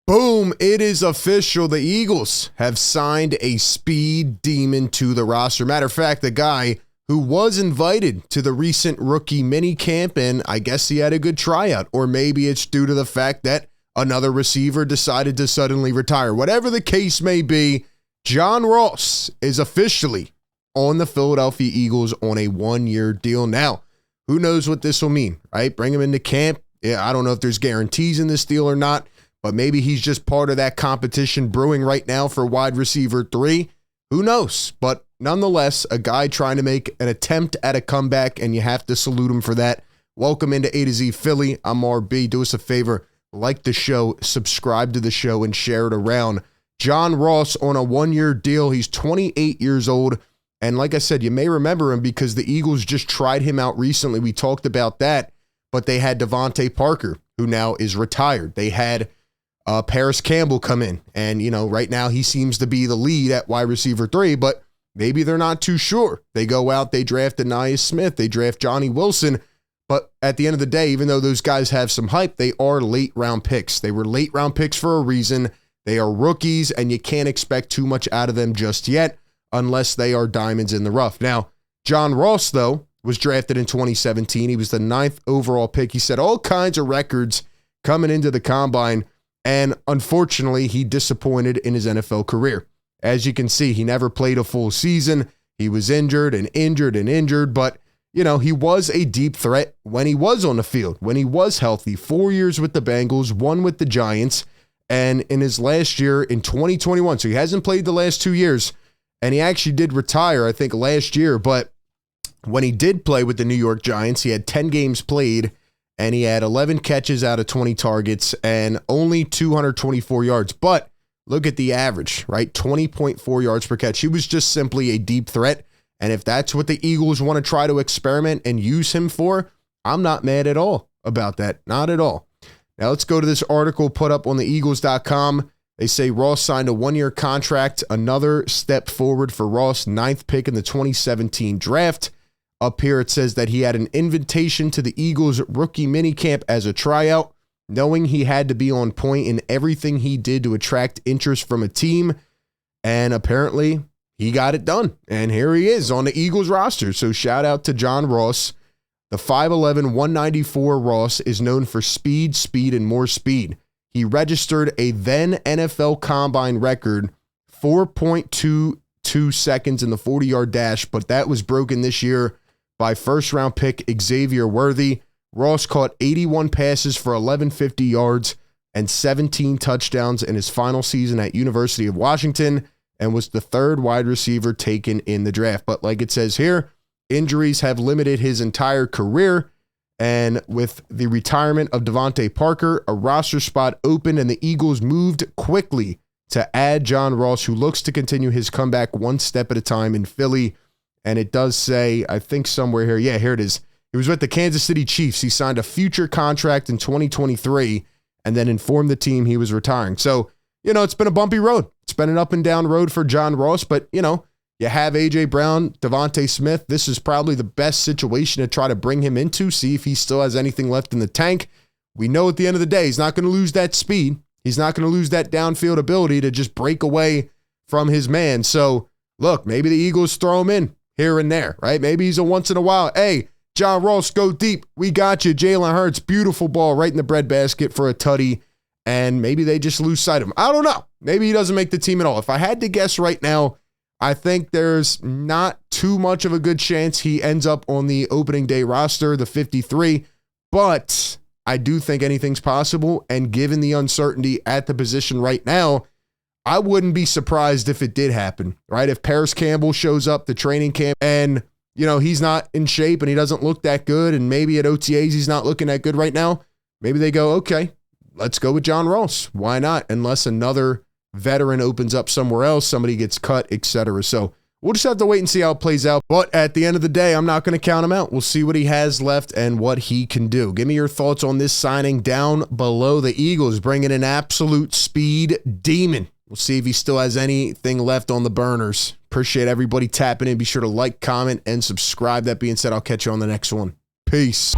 Boom, it is official. The Eagles have signed a speed demon to the roster. Matter of fact, the guy who was invited to the recent rookie mini camp, and I guess he had a good tryout, or maybe it's due to the fact that another receiver decided to suddenly retire. Whatever the case may be, John Ross is officially on the Philadelphia Eagles on a one-year deal. Now, who knows what this will mean, right? Bring him into camp. Yeah, I don't know if there's guarantees in this deal or not, but maybe he's just part of that competition brewing right now for wide receiver 3. Who knows? But nonetheless, a guy trying to make an attempt at a comeback, and you have to salute him for that. Welcome into A to Z Philly. I'm RB. Do us a favor, like the show, subscribe to the show, and share it around. John Ross on a one-year deal. He's 28 years old. And like I said, you may remember him because the Eagles just tried him out recently. We talked about that, but they had Devontae Parker, who now is retired. They had Paris Campbell come in, and right now he seems to be the lead at wide receiver 3, but maybe they're not too sure. They go out, they draft Ainias Smith, they draft Johnny Wilson, but at the end of the day, even though those guys have some hype, they are late round picks. They were late round picks for a reason. They are rookies, and you can't expect too much out of them just yet unless they are diamonds in the rough. Now, John Ross, though, was drafted in 2017. He was the 9th overall pick. He set all kinds of records coming into the combine, and unfortunately, he disappointed in his NFL career. As you can see, he never played a full season. He was injured, but, he was a deep threat when he was on the field, when he was healthy. 4 years with the Bengals, 1 with the Giants, and in his last year in 2021, so he hasn't played the last 2 years, and he actually did retire, I think, last year, but when he did play with the New York Giants, he had 10 games played, and he had 11 catches out of 20 targets and only 224 yards. But look at the average, right? 20.4 yards per catch. He was just simply a deep threat. And if that's what the Eagles want to try to experiment and use him for, I'm not mad at all about that. Not at all. Now let's go to this article put up on the Eagles.com. They say Ross signed a one-year contract, another step forward for Ross, 9th pick in the 2017 draft. Up here, it says that he had an invitation to the Eagles rookie minicamp as a tryout, knowing he had to be on point in everything he did to attract interest from a team. And apparently, he got it done. And here he is on the Eagles roster. So shout out to John Ross. The 5'11", 194 Ross is known for speed, and more speed. He registered a then NFL Combine record, 4.22 seconds in the 40-yard dash, but that was broken this year by first-round pick Xavier Worthy. Ross caught 81 passes for 1,150 yards and 17 touchdowns in his final season at University of Washington and was the 3rd wide receiver taken in the draft. But like it says here, injuries have limited his entire career, and with the retirement of Devontae Parker, a roster spot opened and the Eagles moved quickly to add John Ross, who looks to continue his comeback one step at a time in Philly. And it does say, I think somewhere here, yeah, here it is. He was with the Kansas City Chiefs. He signed a future contract in 2023 and then informed the team he was retiring. So, it's been a bumpy road. It's been an up and down road for John Ross, but, you have A.J. Brown, Devontae Smith. This is probably the best situation to try to bring him into, see if he still has anything left in the tank. We know at the end of the day, he's not going to lose that speed. He's not going to lose that downfield ability to just break away from his man. So, look, maybe the Eagles throw him in here and there, right? Maybe he's a once in a while, hey, John Ross, go deep. We got you. Jalen Hurts, beautiful ball right in the breadbasket for a tutty. And maybe they just lose sight of him. I don't know. Maybe he doesn't make the team at all. If I had to guess right now, I think there's not too much of a good chance he ends up on the opening day roster, the 53. But I do think anything's possible. And given the uncertainty at the position right now, I wouldn't be surprised if it did happen, right? If Paris Campbell shows up to training camp and, he's not in shape and he doesn't look that good, and maybe at OTAs he's not looking that good right now, maybe they go, okay, let's go with John Ross. Why not? Unless another veteran opens up somewhere else, somebody gets cut, etc. So we'll just have to wait and see how it plays out. But at the end of the day, I'm not going to count him out. We'll see what he has left and what he can do. Give me your thoughts on this signing down below. The Eagles bringing an absolute speed demon. We'll see if he still has anything left on the burners. Appreciate everybody tapping in. Be sure to like, comment, and subscribe. That being said, I'll catch you on the next one. Peace.